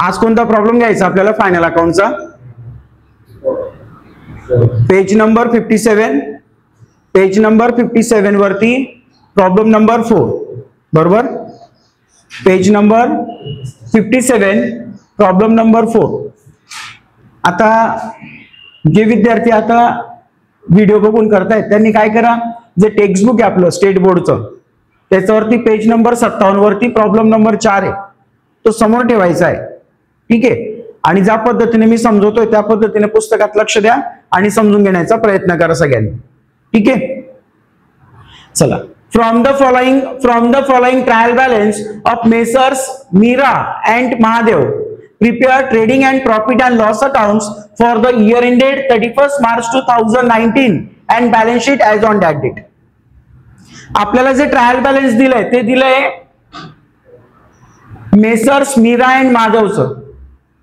आज कोणता प्रॉब्लेम घ्यायचा आपल्याला फायनल अकाउंटचा? Page number 57. पेज नंबर 57 वरती प्रॉब्लेम नंबर 4 बरोबर. Page number 57 problem number 4. आता जे विद्यार्थी आता व्हिडिओ बघून करतायत त्यांनी काय करा, जे टेक्स्ट बुक आहे आपलं स्टेट बोर्डचं त्याच्यावरती पेज नंबर 57 वरती प्रॉब्लेम नंबर 4 आहे तो समोर ठेवायचा आहे. ठीक आहे. आणि ज्या पद्धतीने मी समजवतोय त्या पद्धतीने पुस्तकात लक्ष द्या आणि समजून घेण्याचा प्रयत्न करा सगळ्यांनी. ठीक आहे. चला. From the following trial balance of messrs Meera and Mahadev prepare trading and profit and loss accounts for the year ended 31st March 2019 and balance sheet as on that date. आपल्याला जे ट्रायल बॅलन्स दिलंय ते दिलंय मेसर्स मीरा अँड माधवचं.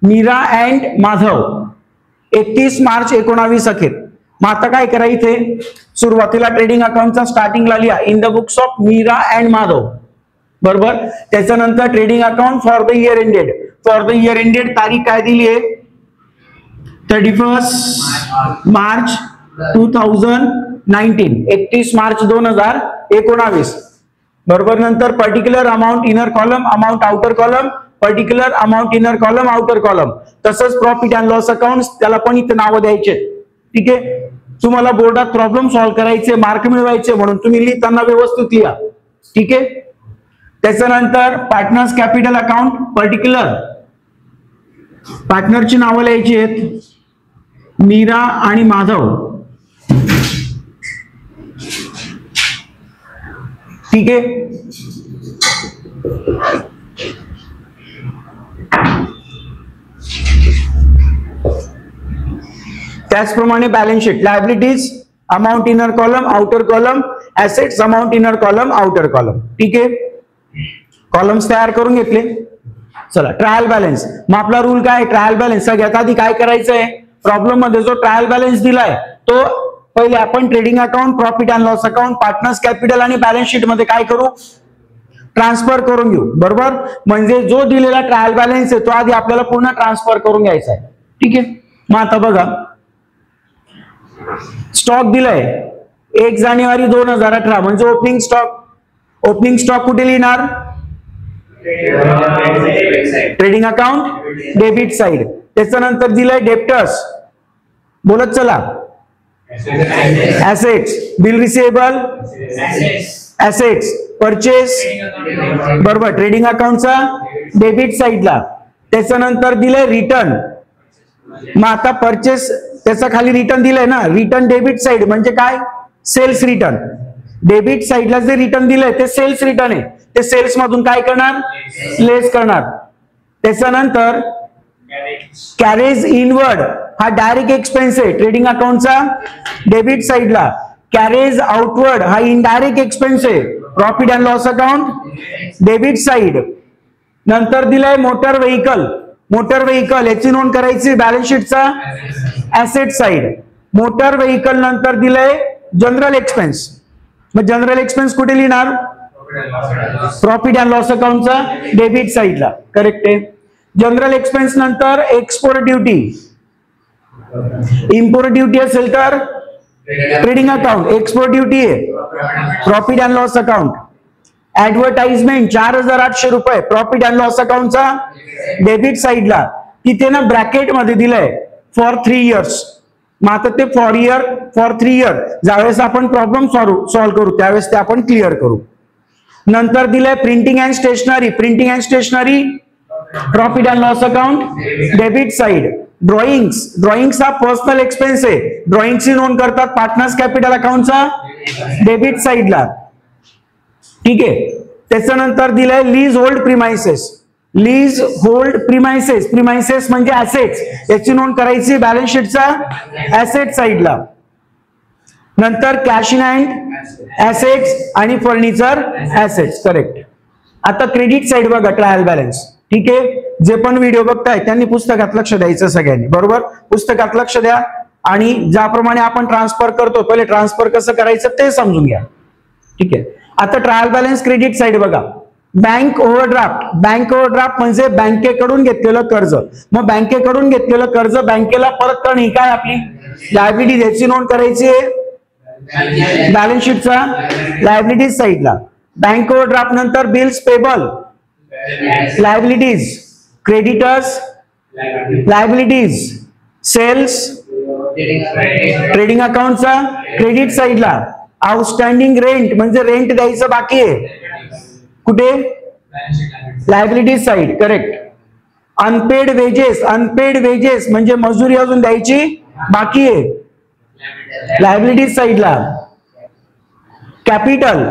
Meera and Madhav 31 मार्च 19 अखेर. मग आता काय करा, इथे सुरुवातीला ट्रेडिंग अकाउंटचा स्टार्टिंगला लिहा in the books of Meera and Madhav बरोबर. त्याच्यानंतर trading account for the year ended. For the year ended तारीख काय दिली आहे 31 मार्च 2019 31 मार्च 2019 बरोबर. नंतर particular amount inner column, amount outer column, particular amount inner column, outer column. तसंच प्रॉफिट अँड लॉस अकाउंट त्याला पण इथे नावं द्यायचे. ठीक आहे. तुम्हाला बोर्डात प्रॉब्लेम सॉल्व्ह करायचे, मार्क मिळवायचे म्हणून तुम्ही लिहिताना व्यवस्थित लिहा. ठीक आहे. त्याच्यानंतर पार्टनर्स कॅपिटल अकाउंट पर्टिक्युलर पार्टनरची नावं लिहायची आहेत मीरा आणि माधव. ठीक आहे. त्याचप्रमाणे balance sheet liabilities amount inner column, outer column, assets amount inner column, outer column. ठीक आहे. कॉलम्स तयार करून घेतले. चला. Trial balance. मग आपला रूल काय, ट्रायल बॅलन्स सगळ्यात आधी काय करायचंय, प्रॉब्लेम मध्ये जो ट्रायल बॅलन्स दिलाय तो पहिले आपण trading account, profit and loss account, partners capital आणि बॅलन्स शीट मध्ये काय करू, ट्रान्सफर करून घेऊ बरोबर. म्हणजे जो दिलेला ट्रायल बॅलन्स आहे तो आधी आपल्याला पूर्ण ट्रान्सफर करून घ्यायचा आहे. ठीक आहे. मग आता बघा स्टॉक दिलाय 1 जानेवारी 2018 म्हणजे ओपनिंग स्टॉक. ओपनिंग स्टॉक कुठे लिहिणार, ट्रेडिंग अकाउंट डेबिट साइड. त्याच्यानंतर दिलाय डेप्टर्स, बोलत चला, assets, bill receivable, assets, purchase बरोबर ट्रेडिंग अकाउंटचा डेबिट साइडला. त्याच्यानंतर दिलंय रिटर्न. मग आता परचेस त्याचा खाली रिटर्न दिलंय ना, रिटर्न डेबिट साइड म्हणजे काय, सेल्स रिटर्न. डेबिट साइडला जे रिटर्न दिलंय ते सेल्स रिटर्न आहे, ते सेल्स मधून काय करणार, लेस करणार. त्याच्यानंतर कॅरेज इनवर्ड हा डायरेक्ट एक्सपेन्स आहे ट्रेडिंग अकाउंटचा डेबिट साइडला. कॅरेज आउटवर्ड हा इनडायरेक्ट एक्सपेन्स आहे profit and loss account debit side. नंतर दिलाय मोटर व्हेकल. मोटर व्हेकल याची नोंद करायची बॅलन्स शीटचा ऍसेट साइड. मोटर व्हेकल नंतर दिलंय जनरल एक्सपेन्स. मग जनरल एक्सपेन्स कुठे लिहिणार, प्रॉफिट अँड लॉस अकाउंटचा डेबिट साइडला. करेक्ट आहे. जनरल एक्सपेन्स नंतर एक्सपोर्ट ड्युटी, इम्पोर्ट ड्युटी असेल तर ट्रेडिंग अकाउंट, एक्सपोर्ट ड्युटी आहे profit and loss account. Advertisement 4800 रुपये प्रॉफिट अँड लॉस अकाउंटचा डेबिट साइडला. तिथे ना ब्रॅकेट मध्ये दिलंय फॉर 3 इयर्स. मग आता ते फॉर 3 इयर ज्यावेळेस आपण प्रॉब्लेम सॉल्व्ह करू त्यावेळेस ते आपण क्लिअर करू. नंतर दिलंय printing and stationery. Printing and stationery profit and loss account debit side. Drawings हा पर्सनल एक्सपेन्स आहे, ड्रॉइंगची नोंद करतात पार्टनर्स कॅपिटल अकाउंटचा डेबिट साइडला. ठीक आहे. त्याच्यानंतर दिलंय lease hold premises. Lease hold premises, premises म्हणजे ऍसेट्स, याची नोंद करायची बॅलन्स शीटचा ऍसेट साइडला. नंतर कॅश इन हँड ऍसेट्स आणि फर्निचर ऍसेट्स. करेक्ट. आता क्रेडिट साइड बघा ट्रायल बॅलन्स. ठीक आहे. जे पण व्हिडिओ बघताय त्यांनी पुस्तकात लक्ष द्यायचं सगळ्यांनी बरोबर. पुस्तकात लक्ष द्या आणि ज्याप्रमाणे आपण ट्रान्सफर करतो पहिले ट्रान्सफर कसं करायचं ते समजून घ्या. ठीक आहे. आता ट्रायल बॅलन्स क्रेडिट साइड बघा. बँक ओव्हरड्राफ्ट म्हणजे बँकेकडून घेतलेलं कर्ज. मग बँकेकडून घेतलेलं कर्ज बँकेला परत करणे ही काय आपली लायबिलिटी, याची नोंद करायची आहे बॅलन्स शीटचा लायबिलिटीज साईडला. बँक ओव्हरड्राफ्ट नंतर bills payable liabilities, creditors liabilities, sales trading अकाउंटचा क्रेडिट साईडला. आउटस्टँडिंग रेंट म्हणजे रेंट द्यायचं बाकी आहे कुठे liabilities side, correct. Unpaid wages म्हणजे मजुरी अजून द्यायची बाकी आहे लायबिलिटीज साइडला. कॅपिटल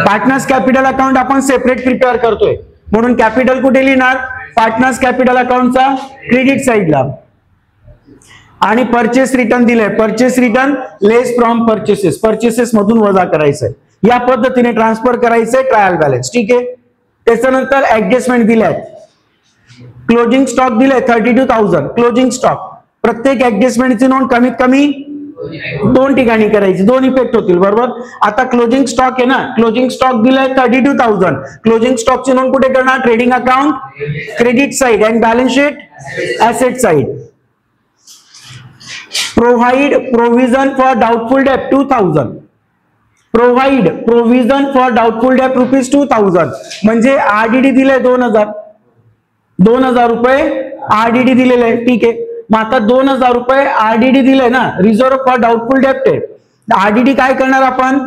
पार्टनर्स कॅपिटल अकाउंट आपण सेपरेट प्रिपेअर करतोय म्हणून कॅपिटल कुठे लिहिणार पार्टनर्स कॅपिटल अकाउंटचा क्रेडिट साइडला. आणि परचेस रिटर्न दिलंय, purchase return less from purchases मधून वजा करायचंय, या पद्धतीने ट्रान्सफर करायचंय ट्रायल बॅलन्स. ठीक आहे. त्याच्यानंतर ऍडजस्टमेंट दिलाय, क्लोजिंग स्टॉक दिलाय 32,000 क्लोजिंग स्टॉक. प्रत्येक ऍडजस्टमेंटची नोंद कमीत कमी 2 ठिकाणी करायची, 2 इफेक्ट होतील बरोबर. आता क्लोजिंग स्टॉक आहे ना, क्लोजिंग स्टॉक दिलाय 32,000. क्लोजिंग स्टॉकची नोंद कुठे करणार trading account credit side and balance sheet asset side. Provide provision for doubtful date 2,000. Provide provision for doubtful date ₹2,000 म्हणजे आरडीडी दिले 2,000 रुपये आरडीडी दिलेले आहे. ठीक आहे. मग आता 2,000 रुपये आरडीडी दिले ना, रिझर्व्ह फॉर डाउटफुल डेट आहे. आरडीडी काय करणार आपण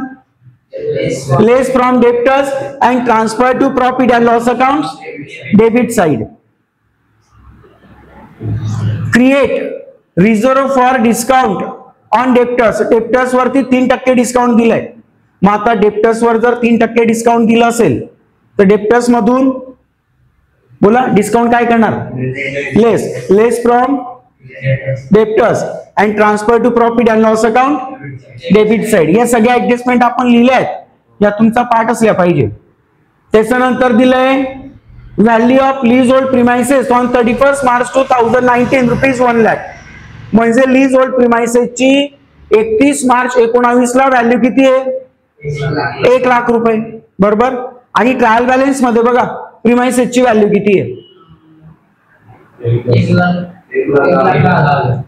less from debtors and transfer to profit and loss account debit side. Create reserve for discount on debtors वरती 3% डिस्काउंट दिलाय. मग आता डेप्टर्स वर जर 3% डिस्काउंट दिलं असेल तर डेप्टर्स मधून बोला डिस्काउंट काय करणार less from debtors and transfer to profit and loss account debit side. या सगळ्या ऍडजस्टमेंट आपण लिहिल्या आहेत, या तुमचा पाठ असल्या पाहिजे. त्याच्यानंतर दिलंय value of lease hold premises on 31 March 2019 ₹1 lakh. म्हणजे लीज होल्ड प्रिमाइसेसची 31 मार्च 19 ला व्हॅल्यू किती आहे 1 लाख रुपये बरोबर. आणि ट्रायल बॅलन्स मध्ये बघा प्रिमाइसेसची व्हॅल्यू किती आहे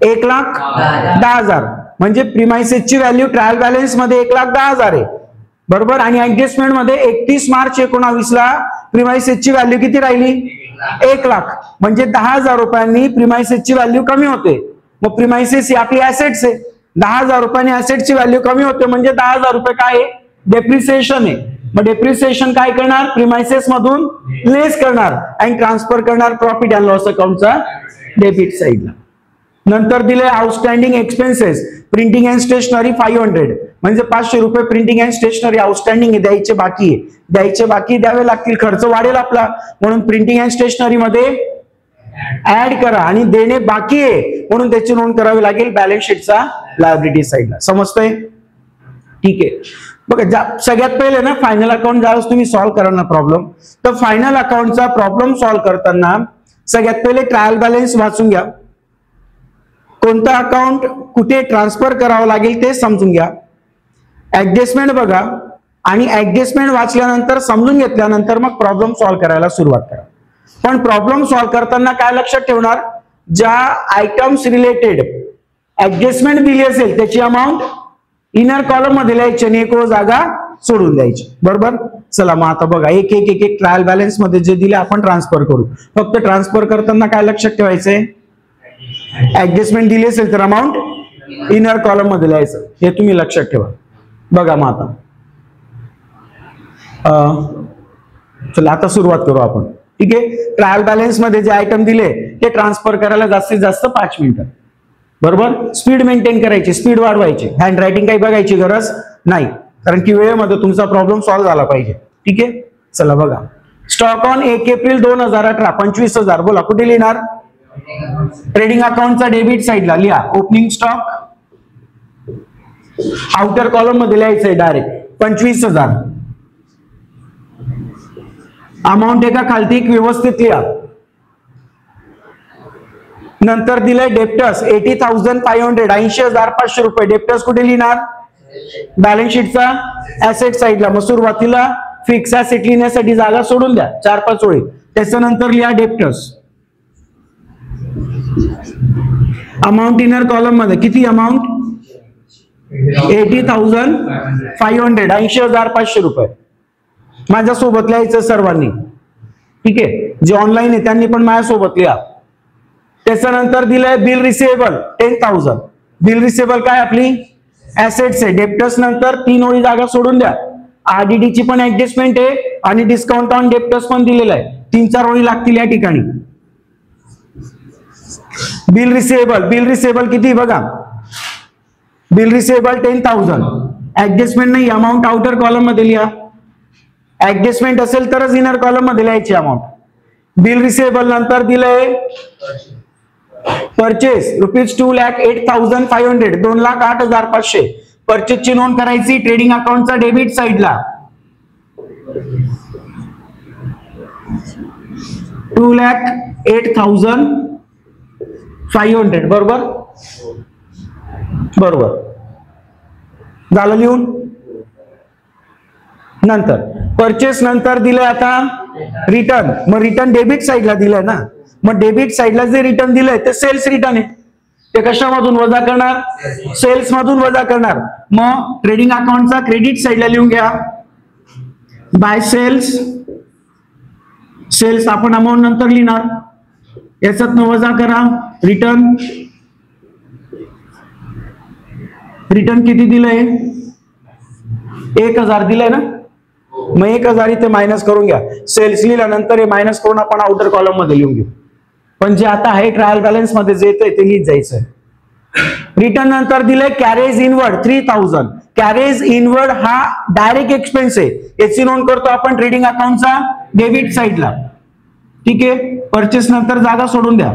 1,10,000. म्हणजे प्रिमाइसेसची व्हॅल्यू ट्रायल बॅलन्स मध्ये 1,10,000 आहे बरोबर. आणि ऍडजस्टमेंट मध्ये 31 मार्च 19 ला प्रिमाइसेसची व्हॅल्यू किती राहिली 1 लाख. म्हणजे 10,000 रुपयांनी प्रिमाइसेसची व्हॅल्यू कमी होते. मग प्रिमाइसेस ही आपली ऍसेट्स आहे, 10,000 रुपयांनी ऍसेटची व्हॅल्यू कमी होते म्हणजे 10,000 रुपये काय आहे डेप्रिसिएशन आहे. मग डेप्रिसिएशन काय करणार प्रिमाइसेस मधून लेस करणार आणि ट्रान्सफर करणार प्रॉफिट अँड लॉस अकाउंटचा डेबिट साइडला. नंतर दिले outstanding expenses printing and stationery 500 म्हणजे 500 रुपये प्रिंटिंग अँड स्टेशनरी आउटस्टँडिंग आहे, द्यायचे बाकी द्यावे लागतील, खर्च वाढेल आपला म्हणून प्रिंटिंग अँड स्टेशनरी मध्ये ऍड करा. आणि देणे बाकी आहे म्हणून त्याची नोंद करावी लागेल बॅलन्स शीटचा लायबिलिटी साइडला. समजतंय. ठीक आहे. बघा सगळ्यात पहिले ना फायनल अकाउंट ज्यावेळेस तुम्ही सॉल्व्ह करा ना प्रॉब्लेम, तर फायनल अकाउंटचा प्रॉब्लेम सॉल्व्ह करताना सगळ्यात पहिले ट्रायल बॅलन्स वाचून घ्या, कोणतं अकाउंट कुठे ट्रान्सफर करावं लागेल ते समजून घ्या. ऍडजस्टमेंट बघा आणि ऍडजस्टमेंट वाचल्यानंतर समजून घेतल्यानंतर मग प्रॉब्लेम सॉल्व्ह करायला सुरुवात करा. पण प्रॉब्लेम सॉल्व्ह करताना काय लक्षात ठेवणार ज्या आयटम्स रिलेटेड ऍडजस्टमेंट दिली असेल त्याची अमाऊंट इनर कॉलम मध्ये लिहायची आणि एक जागा सोडून द्यायची बरोबर. चला मग आता बघा एक ट्रायल बॅलन्स मध्ये जे दिले आपण ट्रान्सफर करू. फक्त ट्रान्सफर करताना काय लक्षात ठेवायचंय ऍडजस्टमेंट दिली असेल तर अमाऊंट इनर कॉलम मध्ये लिहायचं, हे तुम्ही लक्षात ठेवा. बघा मग चला आता सुरुवात करू आपण. ठीक आहे. ट्रायल बॅलन्स मध्ये जे आयटम दिले ते ट्रान्सफर करायला जास्तीत जास्त 5 मिनिटं बरोबर. स्पीड मेंटेन करायची, स्पीड वाढवायची, हँड रायटिंग काही बघायची गरज नाही कारण की वेळेमध्ये तुमचा प्रॉब्लेम सॉल्व्ह झाला पाहिजे. ठीक आहे. चला बघा स्टॉक ऑन 1 एप्रिल 2018 25,000 बोला कुठे लिहिणार ट्रेडिंग अकाउंटचा डेबिट साइडला लिहा. ओपनिंग स्टॉक आउटर कॉलम मध्ये लिहायचंय डायरेक्ट 25,000. अमाऊंट एका खालती व्यवस्थित लिहा. नंतर दिलंय डेप्टर्स 80,500 80,500 रुपये. डेप्टर्स कुठे लिहिणार बॅलन्स शीटचा ऍसेट साइडला. मग सुरुवातीला फिक्स ऍसेट लिहिण्यासाठी जागा सोडून द्या, 4-5 ओळी. त्याच्यानंतर लिहा डेप्टर्स. अमाऊंट इनर कॉलम मध्ये किती अमाऊंट? 80,500, 80,500 रुपये. माझ्यासोबत लिहायचं सर्वांनी, ठीक आहे? जे ऑनलाईन आहे त्यांनी पण माझ्यासोबत लिहा. त्याच्यानंतर दिलंय बिल रिसिवेबल 10,000. बिल रिसिवेबल काय आपली ऍसेट्स आहे. डेप्टर्स नंतर 3 ओळी जागा सोडून द्या. आरडीडी ची पण ऍडजस्टमेंट आहे आणि डिस्काउंट ऑन डेप्टर्स पण दिलेला आहे. 3-4 ओळी लागतील या ठिकाणी. बिल रिसिवेबल किती बघा. Bill receivable 10,000. ऍडजस्टमेंट नाही, अमाऊंट आउटर कॉलम मध्ये लिहा. ऍडजस्टमेंट असेल तरच इनर कॉलम मध्ये लिहायची अमाऊंट. बिल रिसिवेबल नंतर दिलंय परचेस ₹2,08,500, 2,08,500. परचेसची नोंद करायची ट्रेडिंग अकाउंटचा डेबिट साइडला. 2,08,500 बरोबर. झालं लिहून. नंतर परचेस नंतर दिलंय आता रिटर्न. मग रिटर्न डेबिट साइडला दिलंय ना, मग डेबिट साइडला जे रिटर्न दिलंय ते सेल्स रिटर्न आहे. ते कशामधून वजा करणार? सेल्स मधून वजा करणार. मग ट्रेडिंग अकाउंटचा क्रेडिट साइडला लिहून घ्या बाय सेल्स आपण अमाऊंट नंतर लिहिणार. याच्यात वजा करा रिटर्न किती दिलंय? 1,000 दिलंय ना, मग 1,000 इथे मायनस करून घ्या. सेल्स लिहिल्यानंतर हे मायनस करून आपण आउटर कॉलम मध्ये लिहून घेऊ. पण जे आता आहे ट्रायल बॅलन्स मध्ये जे येतंय ते लिहित जायचंय. रिटर्न नंतर दिलंय कॅरेज इनवर्ड 3,000. कॅरेज इनवर्ड हा डायरेक्ट एक्सपेन्स आहे. याची नोंद करतो आपण ट्रेडिंग अकाउंटचा डेबिट साइडला, ठीक आहे? परचेस नंतर जागा सोडून द्या.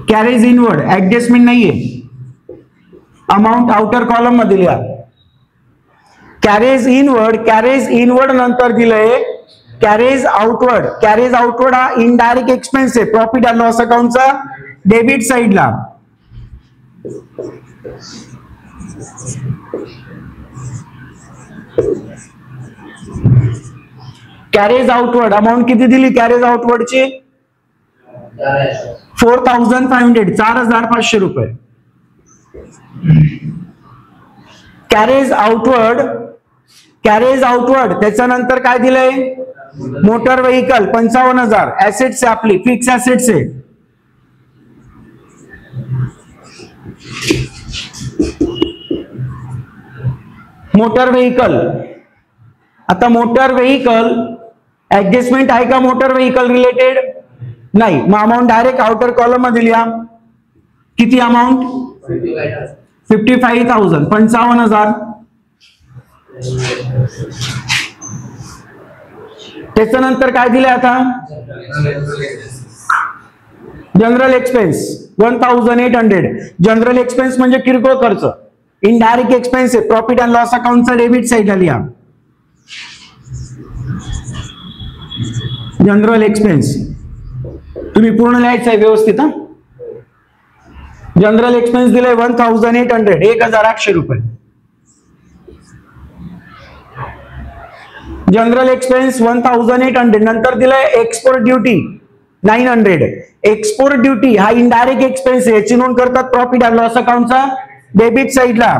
कॅरेज इनवर्ड ऍडजस्टमेंट नाहीये, अमाऊंट आउटर कॉलम मध्ये लिहा. कॅरेज इनवर्ड नंतर दिलंय कॅरेज आउटवर्ड हा इनडायरेक्ट एक्सपेन्स आहे प्रॉफिट अँड लॉस अकाउंटचा डेबिट साइडला. कॅरेज आउटवर्ड अमाऊंट किती दिली कॅरेज आउटवर्डची? 4,500, 4,500 रुपये. कॅरेज आउटवर्ड त्याच्यानंतर काय दिलंय? Motor vehicle 55,000. ऍसेट्स आहे आपली, फिक्स ऍसेट्स आहे. मोटर व्हेकल, आता मोटर व्हेकल ऍडजस्टमेंट आहे का मोटर व्हेकल रिलेटेड? नाही. मग अमाऊंट डायरेक्ट आउटर कॉलम मध्ये लिहा. किती अमाऊंट? 55,000, 55,000. त्याच्यानंतर काय दिलंय आता? General expense 1,800. जनरल एक्सपेन्स म्हणजे किरकोळ खर्च, इनडायरेक्ट एक्सपेन्स आहे. प्रॉफिट अँड लॉस अकाउंटचा डेबिट साइडला लिहा. जनरल एक्सपेन्स तुम्ही पूर्ण लिहायचं आहे व्यवस्थित. जनरल एक्सपेन्स दिलाय 1,800, 1,800 रुपये. General expense 1,800. नंतर दिलाय एक्सपोर्ट ड्युटी 900. एक्सपोर्ट ड्युटी हा इनडायरेक्ट एक्सपेन्स आहे, याची नोंद करतात प्रॉफिट अँड लॉस अकाउंटचा डेबिट साइडला.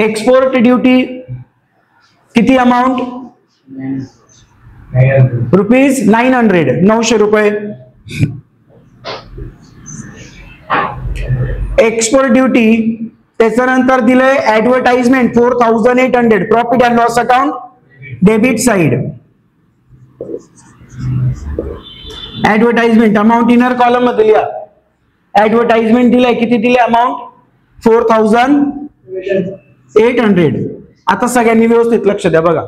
एक्सपोर्ट ड्युटी किती अमाऊंट? ₹900, 900 रुपये. एक्सपोर्ट ड्युटी त्याच्यानंतर दिलंय advertisement 4,800. Profit and loss account debit side. Advertisement amount inner column मध्ये लिहा. ऍडव्हर्टाइजमेंट दिलाय किती दिले अमाऊंट? 4,800. आता सगळ्यांनी व्यवस्थित लक्ष द्या बघा.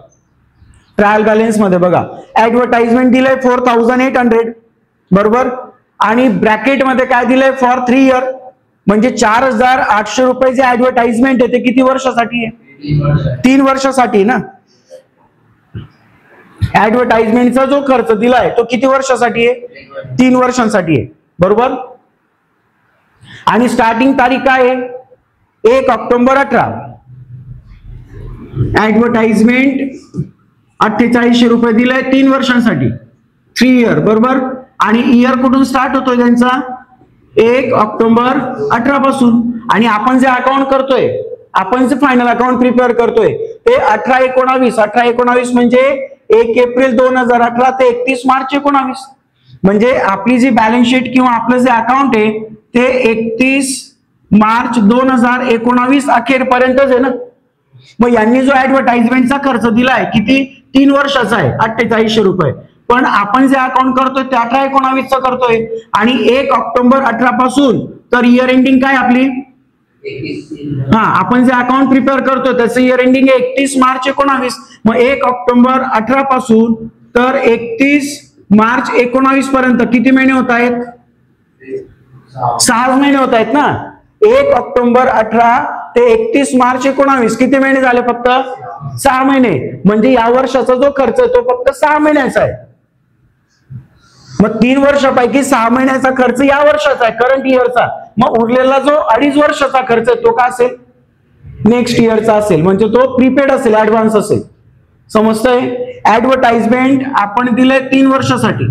ट्रायल बॅलन्स मध्ये बघा. ऍडव्हर्टाइजमेंट दिलंय 4,800 बरोबर. आणि ब्रॅकेट मध्ये काय दिलंय? For 3 year. म्हणजे 4,800 रुपये जे ऍडव्हर्टाइजमेंट आहे ते किती वर्षासाठी आहे? 3 वर्षासाठी ना. ऍडव्हर्टाइजमेंटचा जो खर्च दिलाय तो किती वर्षासाठी आहे? 3 वर्षांसाठी आहे, बरोबर. आणि स्टार्टिंग तारीख काय आहे? 1 ऑक्टोबर 18. ऍडव्हर्टाइजमेंट 4800 रुपये दिलाय 3 वर्षांसाठी, 3 इयर, बरोबर. आणि इयर कुठून स्टार्ट होतोय त्यांचा? 1 ऑक्टोबर 18 पासून. आणि आपण जे अकाउंट करतोय, आपण जे फायनल अकाउंट प्रिपेअर करतोय ते 18-19. 18-19 म्हणजे 1 एप्रिल 2018 ते 31 मार्च 19. म्हणजे आपली जी बॅलन्स शीट किंवा आपलं जे अकाउंट आहे ते 31 मार्च 2019 अखेरपर्यंतच आहे ना. मग यांनी जो ऍडव्हर्टाइजमेंटचा खर्च दिलाय किती? 3 वर्षाचा आहे, 4800 रुपये. पण आपण जे अकाउंट करतोय ते 18-19 करतोय. आणि 1 ऑक्टोबर 18 पासून तर इयर एंडिंग काय आपली? आपण जे अकाउंट प्रिपेअर करतोय त्याचं इयर एंडिंग आहे 31 मार्च 19. मग 1 ऑक्टोबर 18 पासून तर 31 मार्च 19 पर्यंत किती महिने होत आहेत? 6 महिने होत आहेत ना. 1 ऑक्टोबर 18 ते 31 मार्च 19 किती महिने झाले? फक्त 6 महिने. म्हणजे या वर्षाचा जो खर्च आहे तो फक्त 6 महिन्याचा आहे. मग 3 वर्षापैकी 6 महिन्याचा खर्च या वर्षाचा आहे, करंट इयरचा. मग उरलेला जो 2.5 वर्षाचा खर्च आहे तो का असेल? नेक्स्ट इयरचा असेल. म्हणजे तो प्रीपेड असेल, ऍडव्हान्स असेल. समजतंय? ऍडव्हर्टाइजमेंट आपण दिले 3 वर्षासाठी.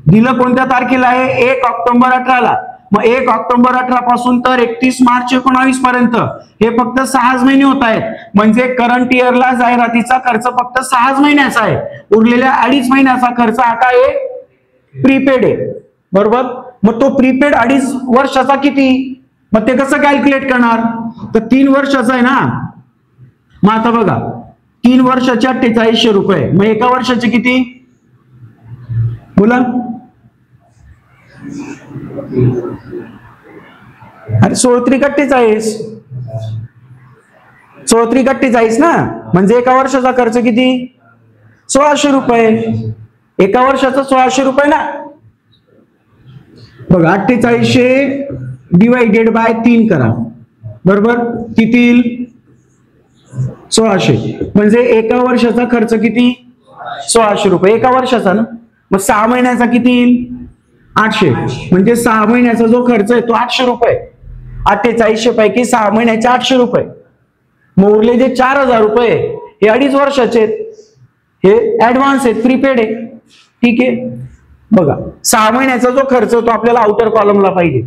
दिलं कोणत्या तारखेला आहे? 1 ऑक्टोबर 18 ला. मग 1 ऑक्टोबर 18 पासून तर 31 मार्च 19 पर्यंत हे फक्त 6 महिने होत आहेत. म्हणजे करंट इयरला जाहिरातीचा खर्च फक्त 6 महिन्याचा आहे. उरलेल्या 2.5 महिन्याचा खर्च हा काय आहे? प्रीपेड आहे, बरोबर. मग तो प्रीपेड 2.5 वर्षाचा किती? मग ते कसं कॅल्क्युलेट करणार? तर 3 वर्षाचा आहे ना. मग आता बघा 3 वर्षाचे 4800 रुपये. मग एका वर्षाचे किती? बोला. अरे 16×48. 16×48 ना. म्हणजे एका वर्षाचा खर्च किती? 1600 रुपये. एका वर्षाचा 1600 रुपये ना. बघा 4800 डिवाइडेड बाय 3 करा, बरोबर. किती येईल? 1600. म्हणजे एका वर्षाचा खर्च किती? 1600 रुपये एका वर्षाचा ना. मग 6 महिन्याचा किती येईल? 800. म्हणजे 6 महिन्याचा जो खर्च आहे तो 800 रुपये. 4800 पैकी 6 महिन्याचे 800 रुपये. मग उरले जे 4000 रुपये हे 2.5 वर्षाचे आहेत, हे ऍडव्हान्स आहेत, प्रीपेड आहे. ठीक आहे. बघा 6 महिन्याचा जो खर्च तो आपल्याला आउटर कॉलमला पाहिजे.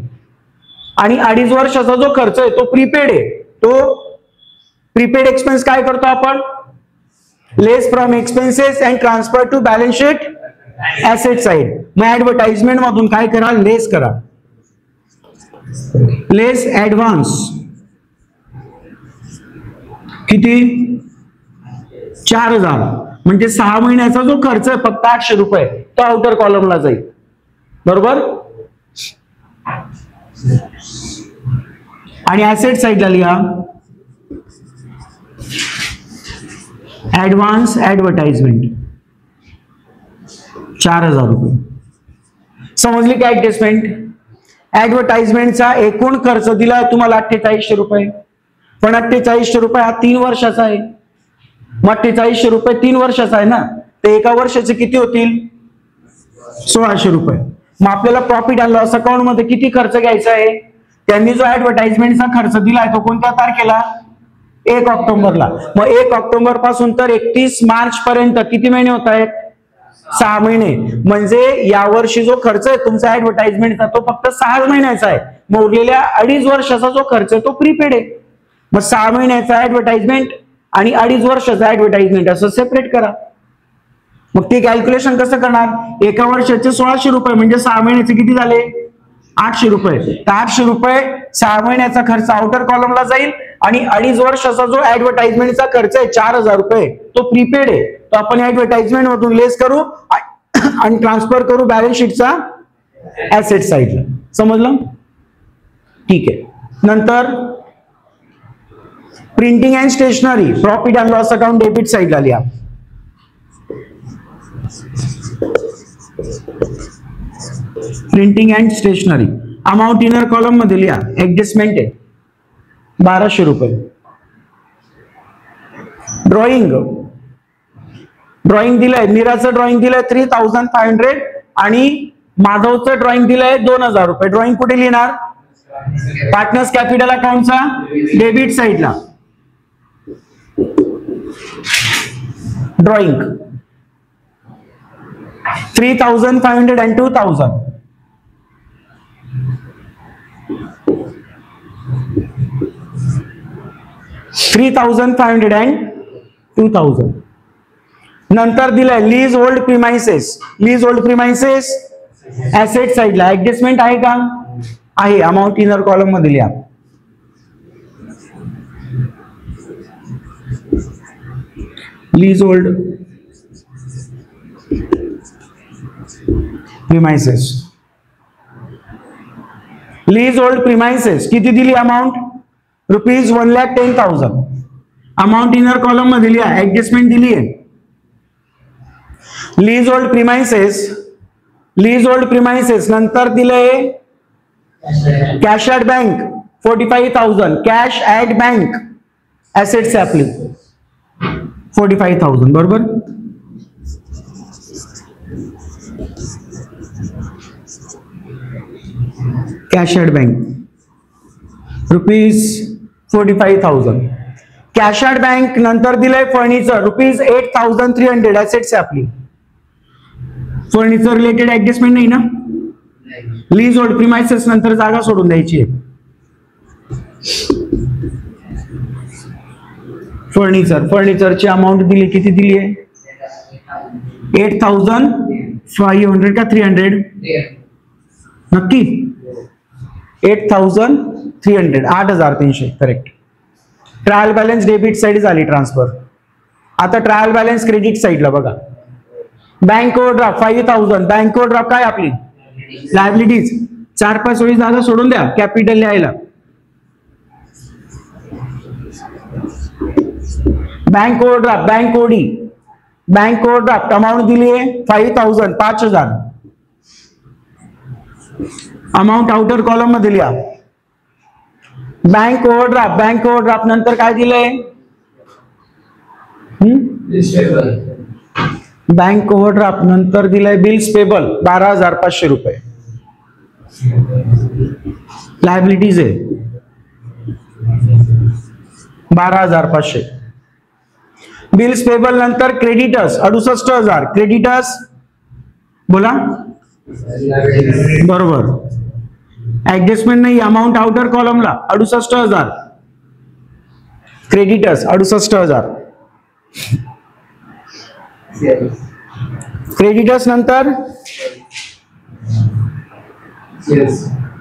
आणि 2.5 वर्षाचा जो खर्च आहे तो प्रीपेड आहे. तो प्रीपेड एक्सपेन्स काय करतो आपण? Less from expenses and transfer to balance sheet asset side. मग ऍडव्हर्टाइजमेंट मधून काय करा? लेस करा. लेस ऍडव्हान्स किती? 4000. म्हणजे 6 महिन्याचा जो खर्च आहे फक्त 800 रुपये तो आउटर कॉलमला जाईल, बरोबर. आणि ऍसेट साइडला लिहा ऍडव्हान्स ऍडव्हर्टाइजमेंट 4000 रुपये. समजली काय ऍडजस्टमेंट? ऍडव्हर्टाइजमेंटचा एकूण खर्च दिला तुम्हाला 4800 रुपये. पण 4800 रुपये हा 3 वर्षाचा आहे. मग 4800 रुपये 3 वर्षाचा आहे ना. ते एका वर्षाचे किती होतील? 1600 रुपये. मग आपल्याला प्रॉफिट अँड लॉस अकाउंट मध्ये किती खर्च घ्यायचा आहे? त्यांनी जो ऍडव्हर्टाइजमेंटचा खर्च दिलाय तो कोणत्या तारखेला? 1 ऑक्टोबरला. मग 1 ऑक्टोबर पासून तर 31 मार्च पर्यंत किती महिने होत आहेत? 6 महिने. म्हणजे यावर्षी जो खर्च आहे तुमचा ऍडव्हर्टाइजमेंटचा तो फक्त 6 महिन्याचा आहे. मग उरलेल्या 2.5 वर्षाचा जो खर्च आहे तो प्रीपेड आहे. मग 6 महिन्याचा ऍडव्हर्टाइजमेंट आणि 2.5 वर्षाचा ऍडव्हर्टाइजमेंट असं सेपरेट करा. मग ते कॅल्क्युलेशन कसं करणार? एका वर्षाचे 1600 रुपये म्हणजे 6 महिन्याचे किती झाले? 800 रुपये. तर 800 रुपये 6 महिन्याचा खर्च आउटर कॉलमला जाईल. आणि 2.5 वर्षाचा जो ऍडव्हर्टाइजमेंटचा खर्च आहे 4000 रुपये तो प्रीपेड आहे. तो आपण ऍडव्हर्टाइजमेंट मधून लेस करू आणि ट्रान्सफर करू बॅलन्स शीटचा ऍसेट साइडला. समजलं? ठीक आहे. नंतर printing and stationery profit and loss account debit साइडला लिहा. Printing and stationery amount inner column मध्ये लिहा. ऍडजस्टमेंट आहे 1200 रुपये. ड्रॉइंग दिलंय, मीराचं ड्रॉइंग दिलंय 3500 आणि माधवचं ड्रॉइंग दिलंय 2000 रुपये. ड्रॉइंग कुठे लिहिणार? पार्टनर्स कॅपिटल अकाउंटचा डेबिट साइडला. Drawing 3500 and 2000. $3,500 and 2000. नंतर दिलंय lease hold premises. Lease hold premises asset साइडला. ऍडजस्टमेंट आहे का? आहे. अमाऊंट इनर कॉलम मध्ये लिहा. Lease hold premises. Lease hold premises किती दिली अमाऊंट? ₹1,10,000. अमाऊंट इनर कॉलम मध्ये लिहा. ऍडजस्टमेंट दिली आहे. Lease hold premises, lease hold premises नंतर दिले cash at bank 45,000. Cash at bank assets आपली 45,000. बरोबर. Cash at bank ₹45,000. Cash at bank नंतर दिलंय फर्निचर ₹8,300. ऍसेट्स आपली. फर्निचर रिलेटेड ऍडजस्टमेंट नाही ना. लीज होल्ड प्रिमाइसेस नंतर जागा सोडून द्यायची आहे. फर्निचर, फर्निचरची अमाऊंट दिली. किती दिली आहे? 8,500 का 300? नक्की 8,300. 8,300 correct. Trial balance debit side झाली ट्रान्सफर. आता ट्रायल बॅलन्स क्रेडिट साइडला बघा. Bank overdraft 5,000. बँक ओव्हरड्राफ्ट काय आपली? लायबिलिटीज. 4-5 वेळी जागा सोडून द्या कॅपिटल लिहायला. Bank overdraft, bank OD, bank overdraft amount दिली आहे 5,000. 5,000 अमाऊंट आउटर कॉलम मध्ये लिहा. बँक ओव्हरड्राफ्ट, बँक ओव्हरड्राफ्ट नंतर काय दिलंय? बँक ओव्हरड्राफ्ट नंतर दिलंय बिल्स पेबल 12,500 रुपये. लायबिलिटीज आहे 12,500. बिल्स पेबल नंतर क्रेडिटर्स 68,000. क्रेडिटर्स बोला बरोबर. ऍडजस्टमेंट नाही. Amount outer कॉलमला 68,000. क्रेडिटर्स 68,000. क्रेडिटर्स नंतर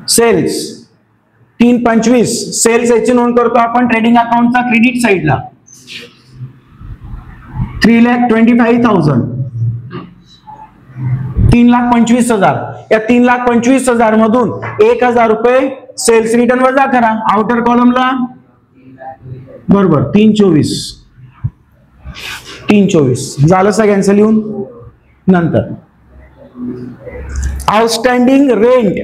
सेल्स 3,25,000. सेल्स याची नोंद करतो आपण ट्रेडिंग अकाउंटचा क्रेडिट साइडला. 3,25,000. 3,25,000. या 3,25,000 मधून 1,000 रुपये सेल्स रिटर्न वजा करा आउटर कॉलमला. बरोबर 3,24,000 झालं सगळ्यांचं लिहून. नंतर आउटस्टँडिंग रेंट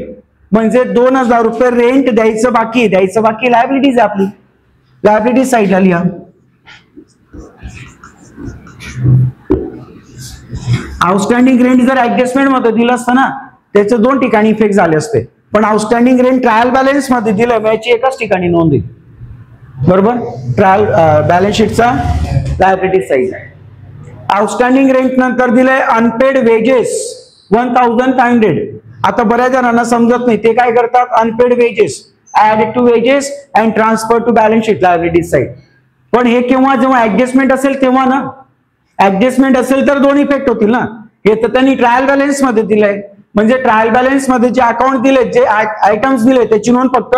म्हणजे 2,000 रुपये रेंट द्यायचं बाकी. द्यायचं बाकी लायबिलिटीज आपली. लायबिलिटीज साइडला लिहा. आउटस्टँडिंग रेंट जर ऍडजस्टमेंट मध्ये दिलं असतं ना त्याचे 2 ठिकाणी इफेक्ट झाले असते. पण आउटस्टँडिंग रेंट ट्रायल बॅलन्स मध्ये दिलं याची एकाच ठिकाणी नोंद आहे. बरोबर. ट्रायल बॅलन्स शीटचा लायबिलिटी साइड. आउटस्टँडिंग रेंट नंतर दिलंय अनपेड वेजेस 1,500. आता बऱ्याच जणांना समजत नाही ते काय करतात. Unpaid wages add to wages and transfer to balance sheet liability side. पण हे केव्हा? जेव्हा ऍडजस्टमेंट असेल तेव्हा ना. ऍडजस्टमेंट असेल तर 2 इफेक्ट होतील ना. हे तर त्यांनी ट्रायल बॅलन्स मध्ये दिलंय. म्हणजे ट्रायल बॅलन्स मध्ये जे अकाउंट दिले, जे आयटम्स दिले त्याची नोंद फक्त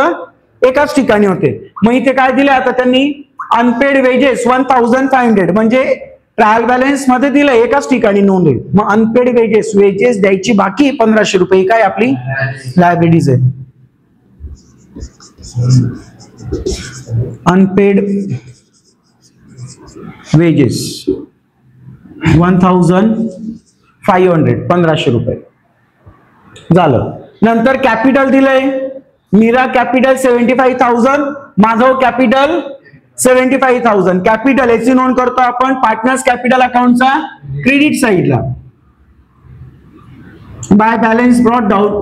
एकाच ठिकाणी होते. मग इथे काय दिले आता त्यांनी? अनपेड वेजेस 1,500 म्हणजे ट्रायल बॅलन्स मध्ये दिलं एकाच ठिकाणी नोंद होईल. मग अनपेड वेजेस, वेजेस द्यायची बाकी 1,500 रुपये काय आपली लायबिलिटीज आहे. अनपेड वेजेस 1,500 1,500 रुपये झालं. नंतर कॅपिटल दिलंय. मीरा कॅपिटल 75,000. माधव कॅपिटल 75,000 कॅपिटल याची नोंद करतो आपण पार्टनर्स कॅपिटल अकाउंटचा क्रेडिट साइडला. बाय बॅलन्स ब्रॉट डाऊन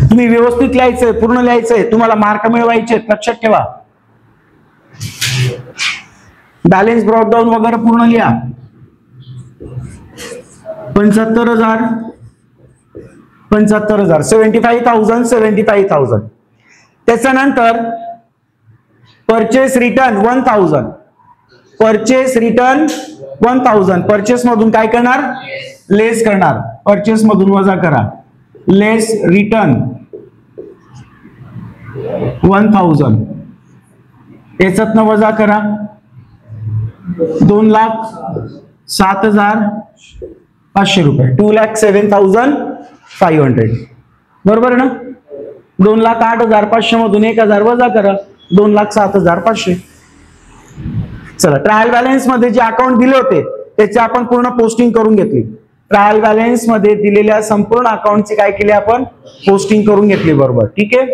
तुम्ही व्यवस्थित लिहायचंय, पूर्ण लिहायचंय, तुम्हाला मार्क मिळवायचे लक्षात ठेवा. बॅलन्स ब्रॉट डाऊन वगैरे पूर्ण लिहा. 75,000 75,000 त्याच्यानंतर परचेस रिटर्न 1,000 परचेस मधून काय करणार, लेस करणार, परचेस मधून वजा करा, लेस रिटर्न 1,000 याच्यातनं वजा करा 2,07,500 रुपये 2,07,500 बरोबर ना. 2,08,500 मधून 1,000 वजा करा 2,07,500. चला ट्रायल बॅलन्स मध्ये जे अकाउंट दिले होते त्याचे आपण पूर्ण पोस्टिंग करून घेतली. ट्रायल बॅलन्स मध्ये दिलेल्या संपूर्ण अकाउंटची काय केली आपण, पोस्टिंग करून घेतली. बरोबर ठीक आहे.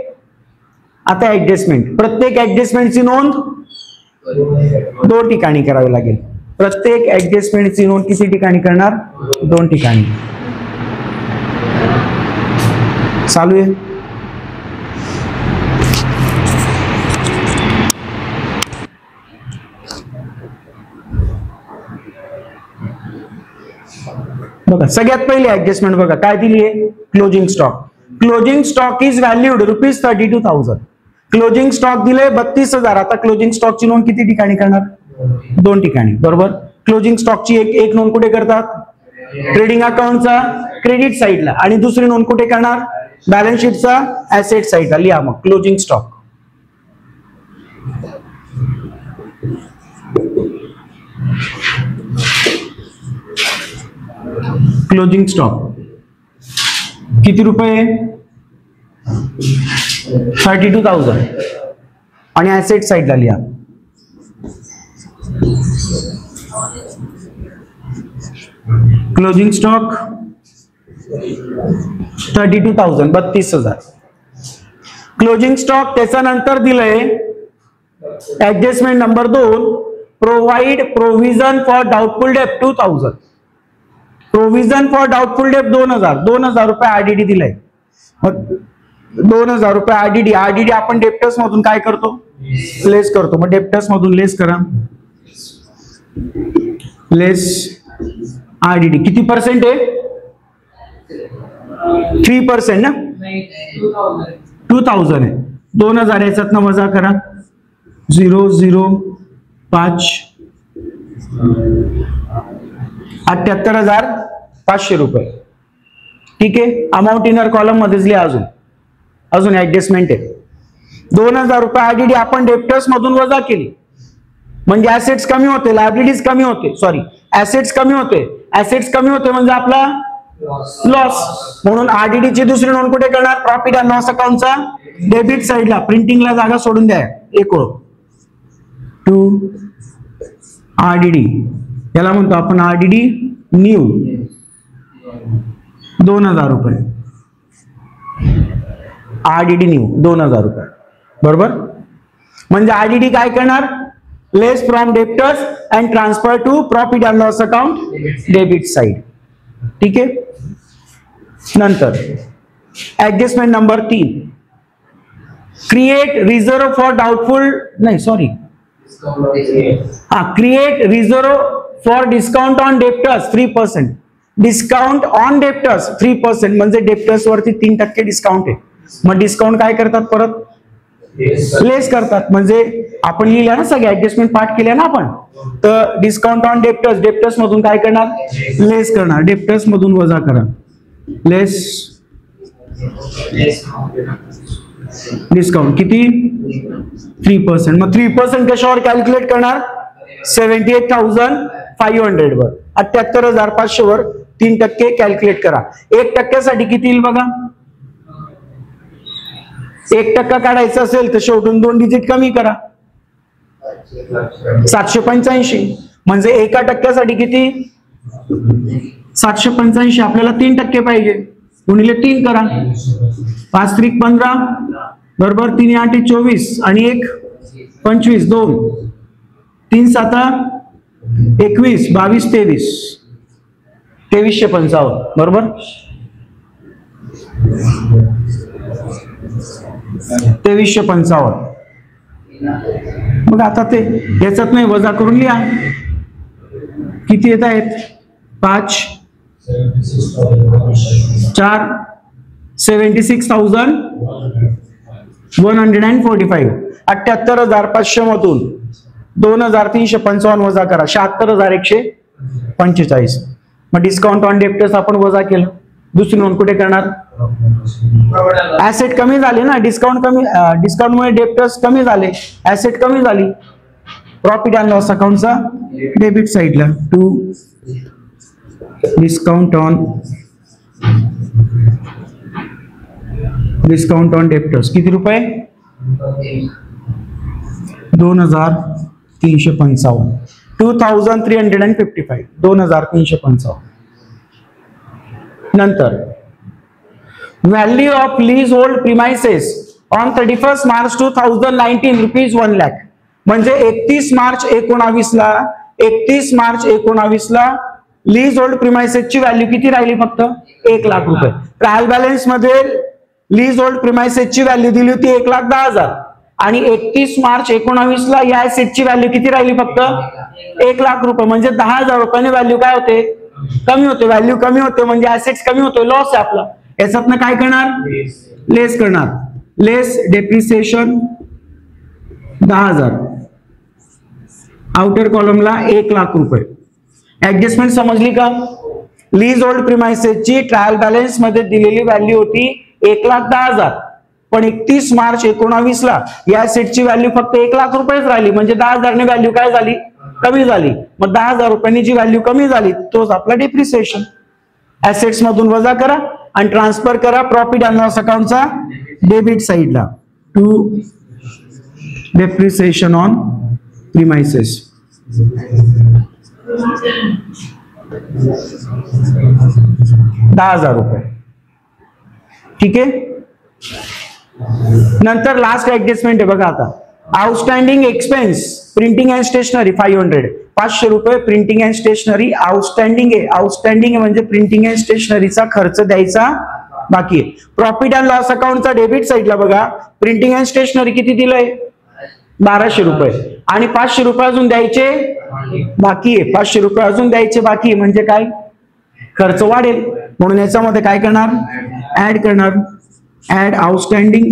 आता ऍडजस्टमेंट, प्रत्येक ऍडजस्टमेंटची नोंद 2 ठिकाणी करावी लागेल. प्रत्येक ऍडजस्टमेंटची नोंद किती ठिकाणी करणार, 2 ठिकाणी. चालू आहे. बघा सगळ्यात पहिली ऍडजस्टमेंट बघा काय दिली आहे, closing stock. Closing stock is valued ₹32,000. Closing stock दिले 32,000. आता क्लोजिंग स्टॉकची नोंद किती ठिकाणी करणार, 2 ठिकाणी. बरोबर. क्लोजिंग स्टॉकची एक नोंद कुठे करतात, ट्रेडिंग अकाउंटचा क्रेडिट साइडला, आणि दुसरी नोंद कुठे करणार, बॅलन्स शीटचा ऍसेट साइडला. लिहा मग क्लोजिंग स्टॉक. क्लोजिंग स्टॉक किती रुपये, 32,000 आणि ऍसेट साइडला लिहा. Closing stock 32,000 32,000. क्लोजिंग स्टॉक त्याच्यानंतर दिलंय adjustment number 2, provide provision for doubtful date 2,000. Provision for doubtful date 2,000 रुपये आरडीडी दिलाय. 2,000 रुपये आरडीडी. आरडीडी आपण डेप्टर्स मधून काय करतो, लेस करतो. मग डेप्टर्स मधून लेस करा, लेस आरडीडी. किती पर्सेंट आहे, 3% ना, 2,000 आहे. 2,000 याच्यात वजा करा 0,05 78,500 रुपये. ठीक आहे. अमाऊंट इनर कॉलम मध्येच लिहा. अजून ऍडजस्टमेंट आहे. 2,000 रुपये आरडीडी आपण डेप्टर्स मधून वजा केली म्हणजे ऍसेट्स कमी होते, लायबिलिटीज कमी होते, सॉरी ऍसेट्स कमी होते. ऍसेट्स कमी होते म्हणजे आपला लॉस. म्हणून आरडीडी ची दुसरी नोंद कुठे करणार, प्रॉफिट अँड लॉस अकाउंटचा डेबिट साइडला. प्रिंटिंगला जागा सोडून द्या. एक ओळ टू आरडीडी, याला म्हणतो आपण आरडीडी न्यू 2,000 रुपये. आरडीडी न्यू 2,000 रुपये. बरोबर. म्हणजे आरडीडी काय करणार, less from debtors and transfer to profit and loss account debit side. ठीक आहे. नंतर adjustment number 3, create reserve for doubtful, नाही sorry, create reserve for discount on debtors 3%. Discount on debtors 3% म्हणजे डेप्टर्स वरती 3% डिस्काउंट आहे. मग डिस्काउंट काय करतात, परत लेस करतात. म्हणजे आपण लिहिल्या ना सगळे ऍडजस्टमेंट पार्ट केल्या ना आपण, तर डिस्काउंट ऑन डेप्टर्स, डेप्टर्स मधून काय करणार, लेस करणार. डेप्टर्स मधून वजा करा, लेस डिस्काउंट किती, 3%. मग 3% कशावर कॅल्क्युलेट करणार, 78,500 वर, 78,500 वर 3% कॅल्क्युलेट करा. 1% साठी किती येईल बघा. 1% काढायचं असेल तर शेवटून 2 डिजिट कमी करा, 785. म्हणजे 1% साठी किती, 785. आपल्याला 3% पाहिजे, गुणिले 3 करा. 5 त्रिक 15 बरोबर, 3 8 24 आणि 1 25 2 3 7 21 22 23 2355 बरोबर. 2355. मग आता ते याच्यात नाही वजा करून लिहा किती येत आहेत. 5 4 76,145. 78,500 मधून 2,355 वजा करा. 76,145. मग डिस्काउंट ऑन डेप्टर्स आपण वजा केलं. दुसरी नोंद कुठे करणार. ऍसेट कमी झाले ना. डिस्काउंटमुळे डेप्टर्स कमी झाले, ऍसेट कमी झाली. प्रॉफिट अँड लॉस अकाउंटचा डेबिट साइडला टू डिस्काउंट ऑन डेप्टर्स किती रुपये. 2,355. 2,355. 2,355. नंतर value of lease hold premises on 31 March 2019 rupees 1 lakh. म्हणजे 31 मार्च 1919 ला लीज होल्ड प्रिमाइसेसची व्हॅल्यू किती राहिली. फक्त 1 लाख रुपये. ट्रायल बॅलन्स मध्ये लीज होल्ड प्रिमाइसेसची व्हॅल्यू दिली होती 1,10,000 आणि 31 मार्च 19 ला या ऍसेटची व्हॅल्यू किती राहिली. फक्त 1 लाख रुपये. म्हणजे 10,000 रुपयाने व्हॅल्यू काय होते. कमी होते. व्हॅल्यू कमी होते म्हणजे ऍसेट्स कमी होते. लॉस आहे आपला. याच्यातनं काय करणार. लेस करणार. लेस डेप्रिसिएशन 10,000. आउटर कॉलमला 1 लाख रुपये. ऍडजस्टमेंट समजली का. लीज होल्ड प्रिमाइसेसची ट्रायल बॅलन्स मध्ये दिलेली व्हॅल्यू होती 1,10,000 पण 31 मार्च 19 ला या ऍसेटची व्हॅल्यू फक्त 1 लाख रुपयेच राहिली. म्हणजे 10,000 ने व्हॅल्यू काय झाली. कमी झाली. मग 10,000 रुपयांनी जी व्हॅल्यू कमी झाली तोच आपला डेप्रिसिएशन. ऍसेट्स मधून वजा करा आणि ट्रान्सफर करा प्रॉफिट अँड लॉस अकाउंटचा डेबिट साइडला टू डेप्रिसिएशन ऑन प्रिमाइसेस. 10,000 रुपये. ठीक आहे. नंतर लास्ट ऍडजस्टमेंट आहे बघा. आता outstanding expense printing and stationery 500. 500 रुपये प्रिंटिंग अँड स्टेशनरी आउटस्टँडिंग आहे. आउटस्टँडिंग आहे म्हणजे प्रिंटिंग अँड स्टेशनरीचा खर्च द्यायचा बाकी आहे. प्रॉफिट अँड लॉस अकाउंटचा डेबिट साइडला बघा प्रिंटिंग अँड स्टेशनरी किती दिलंय 1,200 रुपये आणि 500 रुपये अजून द्यायचे बाकी आहे. 500 रुपये अजून द्यायचे बाकी म्हणजे काय खर्च वाढेल. म्हणून याच्यामध्ये काय करणार. ऍड करणार. ऍड आउटस्टँडिंग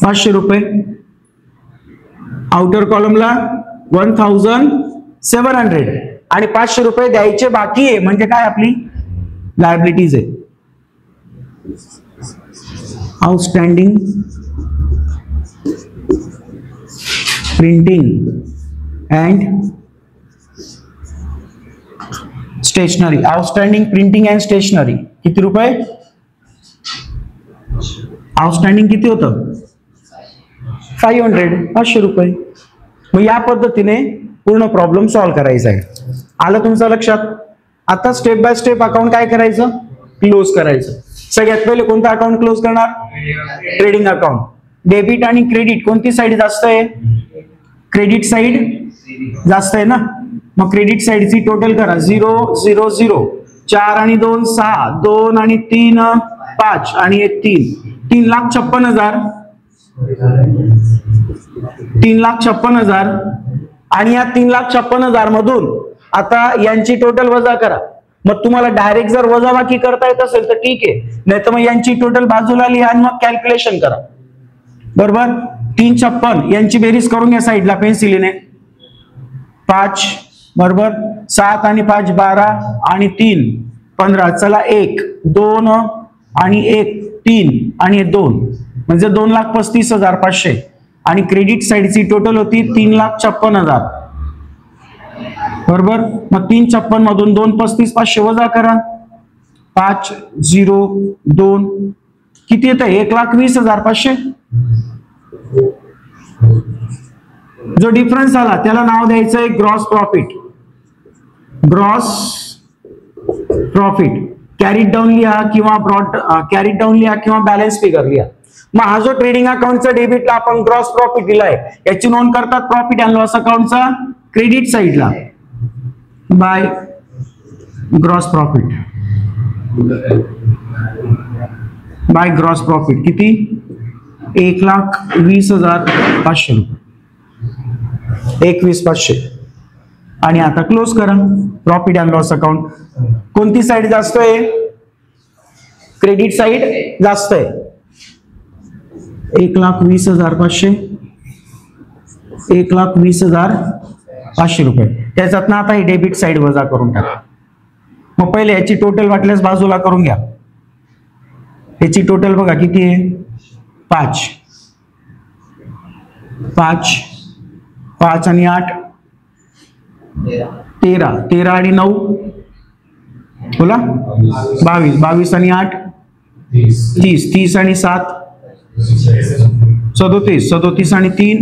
500 रुपये. आउटर कॉलमला 1,700 आणि 500 रुपये द्यायचे बाकी आहे म्हणजे काय आपली लायबिलिटीज आहे. Outstanding printing and stationery. Outstanding printing and stationery किती रुपये. आउटस्टँडिंग किती होतं 500. 500 रुपये. मग या पद्धतीने पूर्ण प्रॉब्लेम सॉल्व्ह करायचा आहे. आलं तुमच्या लक्षात. आता स्टेप बाय स्टेप अकाउंट काय करायचं क्लोज करायचं. सगळ्यात पहिले कोणता अकाउंट क्लोज करणार. Trading account. डेबिट आणि क्रेडिट कोणती साइड जास्त आहे. क्रेडिट साइड जास्त आहे ना. मग क्रेडिट साइडची टोटल करा. 0 0 0 4 आणि 2 6 2 आणि 3 5 आणि 3 3,56,000. 3,56,000 आणि या 3,56,000 मधून आता यांची टोटल वजा करा. मग तुम्हाला डायरेक्ट जर वजाबाकी करता येत असेल तर ठीक आहे. नाही तर मग यांची टोटल बाजूला लिहा आणि मग कॅल्क्युलेशन करा. बरोबर. 356 यांची बेरीज करून या साईडला पेन्सिलीने. 5 बरोबर. 7 आणि 5 12 आणि 3 15. चला 1 2 आणि 1 3 आणि 2 म्हणजे 2,35,500 आणि क्रेडिट साइडची टोटल होती 3,56,000 बरोबर. मग 356 मधून 2,35,500 वजा करा. 5 0 2 किती येतं 1,20,500. जो डिफरन्स आला त्याला नाव द्यायचं आहे gross profit. Gross profit carried down लिहा किंवा ब्रॉड कॅरीड डाऊन लिहा किंवा बॅलन्स फिगर लिहा. मग हा जो ट्रेडिंग अकाउंटचा डेबिटला आपण ग्रॉस प्रॉफिट दिलाय याची नोंद करतात प्रॉफिट अँड लॉस अकाउंटचा क्रेडिट साइडला by gross profit. By gross profit किती 1,20,500 रुपये 21,500. आणि आता क्लोज करा प्रॉफिट अँड लॉस अकाउंट. कोणती साइड जास्त आहे क्रेडिट साइड जास्त आहे 1,20,500 1,20,500 रुपये. त्याच्यात ना आता ही डेबिट साइड वजा करून टाका. मग पहिले याची टोटल वाटल्यास बाजूला करून घ्या. याची टोटल बघा किती आहे 5 आणि 8 13 13 आणि 9 बोला 22 आणि 8 30 आणि 7 37 आणि 3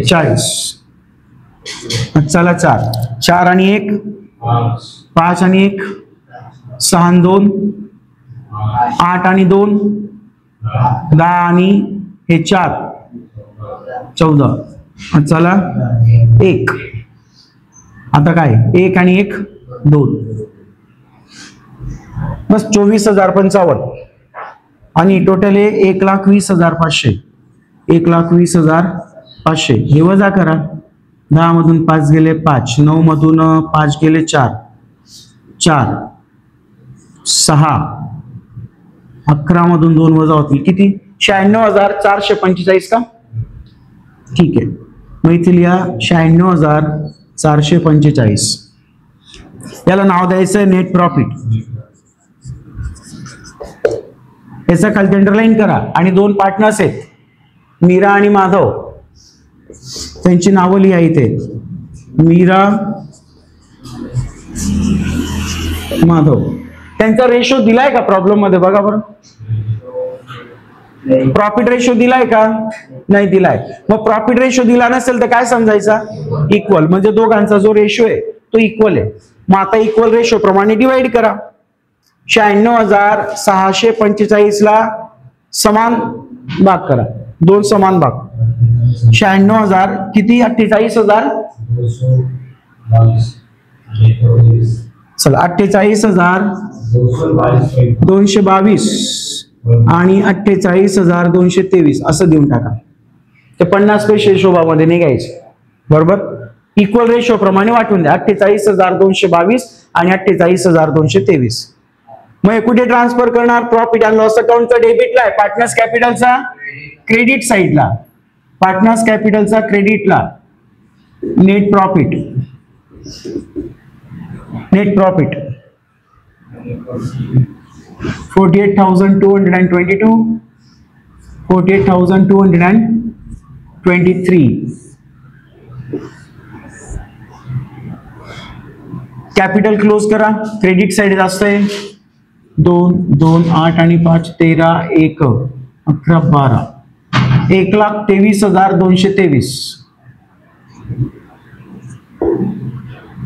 40. चला 4 आणि 1 5 आणि 1 6 आणि 2 8 आणि 2 10 आणि हे 4 14. चला 1 आता काय 1 आणि 1 2 बस 24,055 आणि टोटल आहे 1,20,500 1,20,500. हे वजा करा 10 मधून 5 गेले 5 9 मधून 5 गेले 4 6 11 मधून 2 वजा होतील किती 96,445 का. ठीक आहे मग इथे लिहा 96,445. याला नाव द्यायचं नेट प्रॉफिट. याचा खाली अंडरलाईन करा आणि 2 पार्टनर्स आहेत मीरा आणि माधव. त्यांची नावं लिहा इथे मीरा माधव. त्यांचा रेशो दिलाय का प्रॉब्लेम मध्ये बघा बरं. प्रॉफिट रेशो दिलाय का नाही दिलाय. मग प्रॉफिट रेशो दिला नसेल तर काय समजायचा इक्वल म्हणजे दोघांचा जो रेशो आहे तो इक्वल आहे. मग आता इक्वल रेशो प्रमाणे डिवाइड करा. 96,645 ला समान भाग करा 2 समान भाग 96,000 किती 48,000 चला 48,222 आणि 48,223 असं देऊन टाका. ते 50 पैसे हिशोबामध्ये निघायचे बरोबर. इक्वल रेशो प्रमाणे वाटून द्या 48,222 आणि 48,223. मग कुठे ट्रान्सफर करणार प्रॉफिट अँड लॉस अकाउंटचा डेबिटला आहे पार्टनर्स कॅपिटलचा क्रेडिट साइडला पार्टनर्स कॅपिटलचा क्रेडिटला नेट प्रॉफिट 48,222 48,223. कॅपिटल क्लोज करा क्रेडिट साइड जास्त आहे 2 2 8 आणि 5 13 1 11 12 1,23,223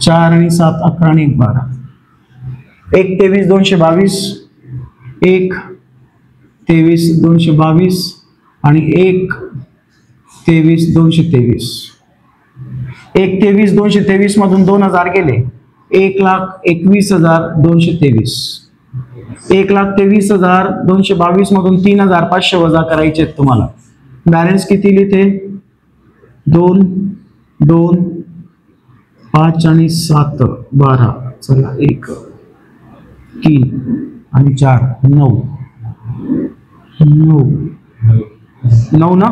4 आणि 7 11 आणि 1 12 1,23,222 1,23,222 आणि 1,23,223. 1,23,223 मधून 2,000 गेले 1,21,223. 1,23,222 मधून 3,500 वजा करायचे तुम्हाला. बॅलन्स किती लिहिते 2 2 5 आणि 7 12 चला 1 3 आणि 4 9 9 9 ना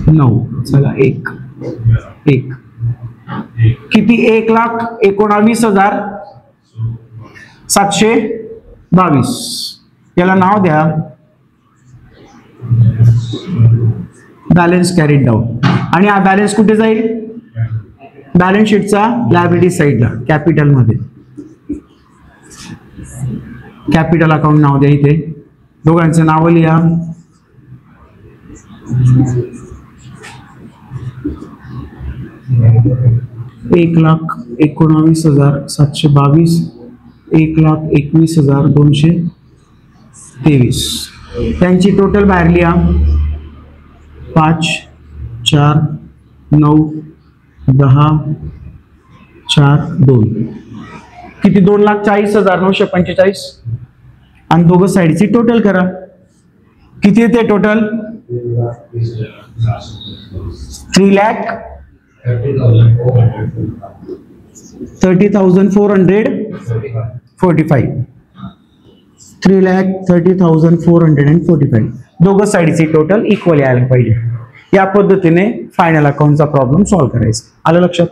9 चला 1 1 किती 1,19,722. याला नाव द्या बॅलन्स कॅरीड डाऊन. आणि हा बॅलन्स कुठे जाईल बॅलन्स शीटचा लायबिलिटी साइडला कॅपिटल मध्ये. कॅपिटल अकाउंट नाव द्या इथे दोघांचे नाव लिहा 1,19,722 1,21,223. त्यांची टोटल बाहेर लिहा. 5, 4, 9, 10, 4, 2 किती? 2,40,945. आणि दोघं साईडची टोटल करा. किती येते टोटल? 3,30,445. 3,30,445. दोघं साईडची टोटल इक्वल यायला पाहिजे. या पद्धतीने फायनल अकाउंटचा प्रॉब्लेम सॉल्व्ह करायचा. आलं लक्षात?